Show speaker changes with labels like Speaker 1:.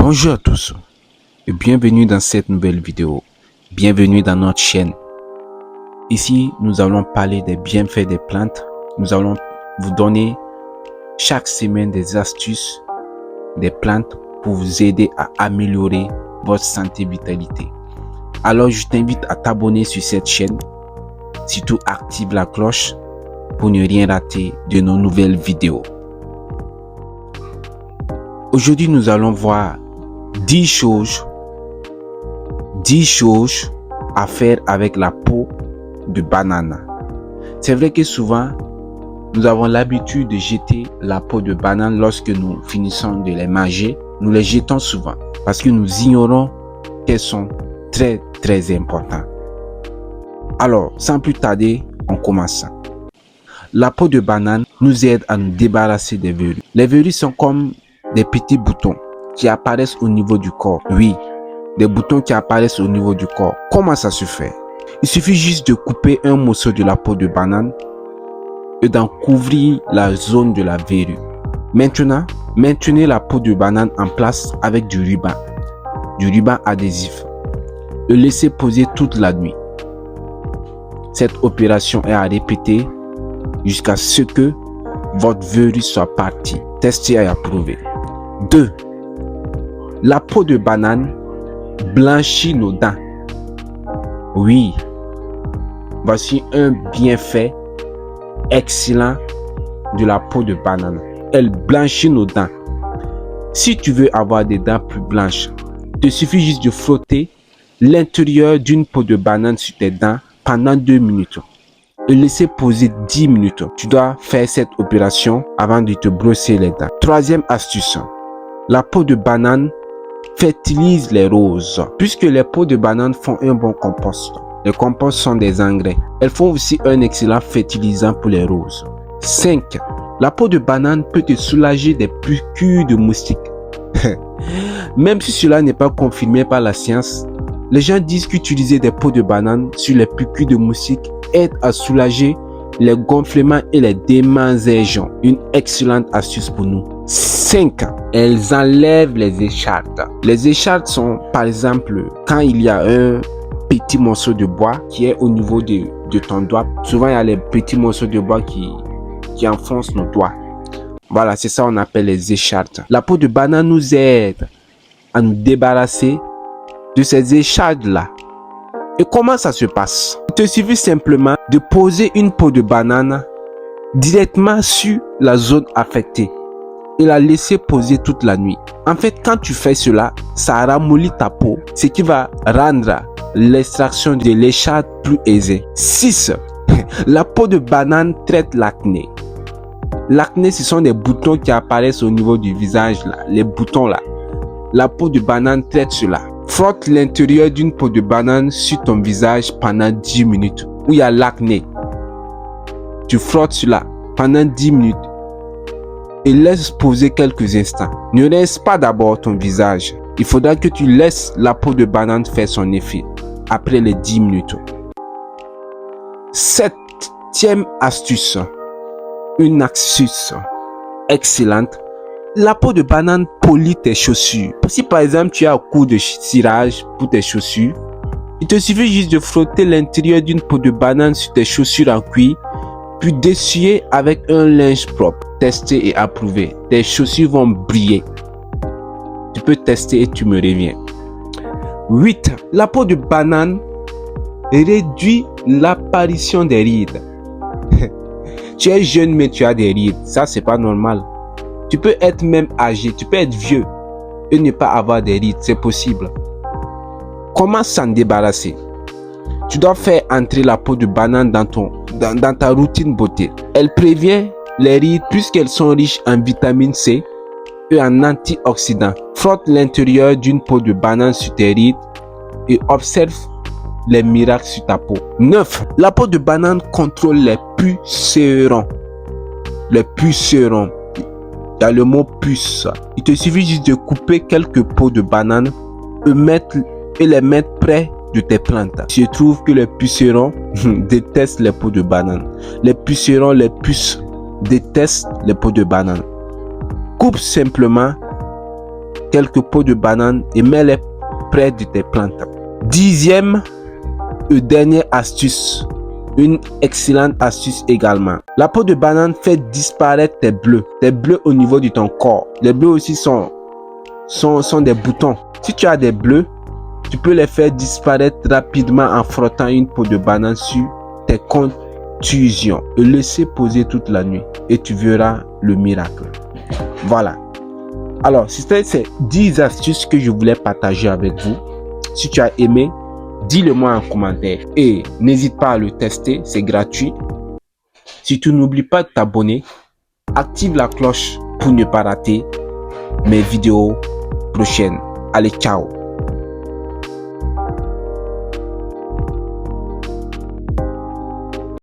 Speaker 1: Bonjour à tous et bienvenue dans cette nouvelle vidéo. Bienvenue dans notre chaîne. Ici, nous allons parler des bienfaits des plantes. Nous allons vous donner chaque semaine des astuces des plantes pour vous aider à améliorer votre santé et vitalité. Alors, je t'invite à t'abonner sur cette chaîne. Surtout, active la cloche pour ne rien rater de nos nouvelles vidéos. Aujourd'hui, nous allons voir 10 choses à faire avec la peau de banane. C'est vrai que souvent, nous avons l'habitude de jeter la peau de banane lorsque nous finissons de les manger. Nous les jetons souvent parce que nous ignorons qu'elles sont très importantes. Alors, sans plus tarder, on commence. La peau de banane nous aide à nous débarrasser des verrues. Les verrues sont comme des petits boutons qui apparaissent au niveau du corps. Oui, des boutons qui apparaissent au niveau du corps. Comment ça se fait? Il suffit juste de couper un morceau de la peau de banane et d'en couvrir la zone de la verrue. Maintenant, maintenez la peau de banane en place avec du ruban adhésif. Le laissez poser toute la nuit. Cette opération est à répéter jusqu'à ce que votre verrue soit partie. Testez et approuvez. 2. La peau de banane blanchit nos dents. Oui, voici un bienfait excellent de la peau de banane. Elle blanchit nos dents. Si tu veux avoir des dents plus blanches, il te suffit juste de frotter l'intérieur d'une peau de banane sur tes dents pendant 2 minutes et laisser poser 10 minutes. Tu dois faire cette opération avant de te brosser les dents. Troisième astuce. La peau de banane fertilise les roses. Puisque les peaux de banane font un bon compost. Les composts sont des engrais. Elles font aussi un excellent fertilisant pour les roses. 5. La peau de banane peut te soulager des piqûres de moustiques. Même si cela n'est pas confirmé par la science, les gens disent qu'utiliser des peaux de banane sur les piqûres de moustiques aide à soulager les gonflements et les démangeaisons. Une excellente astuce pour nous. 5. Elles enlèvent les échardes. Les échardes sont, par exemple, quand il y a un petit morceau de bois qui est au niveau de ton doigt. Souvent, il y a les petits morceaux de bois qui enfoncent nos doigts. Voilà, c'est ça qu'on appelle les échardes. La peau de banane nous aide à nous débarrasser de ces échardes-là. Et comment ça se passe? Il te suffit simplement de poser une peau de banane directement sur la zone affectée et la laisser poser toute la nuit. En fait, quand tu fais cela, ça ramollit ta peau, ce qui va rendre l'extraction de l'écharde plus aisée. 6. La peau de banane traite l'acné. L'acné, ce sont des boutons qui apparaissent au niveau du visage, là, les boutons là. La peau de banane traite cela. Frotte l'intérieur d'une peau de banane sur ton visage pendant 10 minutes. Où il y a l'acné. Tu frottes cela pendant 10 minutes. Et laisse poser quelques instants. Ne rince pas d'abord ton visage. Il faudra que tu laisses la peau de banane faire son effet après les 10 minutes. 7e astuce. Une astuce excellente. La peau de banane polit tes chaussures. Si par exemple tu as un coup de cirage pour tes chaussures, il te suffit juste de frotter l'intérieur d'une peau de banane sur tes chaussures en cuir, puis d'essuyer avec un linge propre. Tester et approuver. Tes chaussures vont briller. Tu peux tester et tu me reviens. 8. La peau de banane réduit l'apparition des rides. Tu es jeune mais tu as des rides. Ça, c'est pas normal. Tu peux être même âgé, tu peux être vieux et ne pas avoir des rides. C'est possible. Comment s'en débarrasser? Tu dois faire entrer la peau de banane dans ta routine beauté. Elle prévient les rides puisqu'elles sont riches en vitamine C et en antioxydants. Frotte l'intérieur d'une peau de banane sur tes rides et observe les miracles sur ta peau. 9. La peau de banane contrôle les pucerons. Les pucerons. Il y a le mot puce. Il te suffit juste de couper quelques peaux de banane et les mettre près de tes plantes. Il se trouve que les pucerons détestent les peaux de banane. Les pucerons, les puces détestent les peaux de banane. Coupe simplement quelques peaux de banane et mets-les près de tes plantes. 10e et dernière astuce, une excellente astuce également. La peau de banane fait disparaître tes bleus au niveau de ton corps. Les bleus aussi sont des boutons. Si tu as des bleus, tu peux les faire disparaître rapidement en frottant une peau de banane sur tes contusions et laisser poser toute la nuit et tu verras le miracle. Voilà. Alors, c'était ces 10 astuces que je voulais partager avec vous. Si tu as aimé, dis-le-moi en commentaire et n'hésite pas à le tester, c'est gratuit. Surtout, n'oublie pas de t'abonner, active la cloche pour ne pas rater mes vidéos prochaines. Allez, ciao!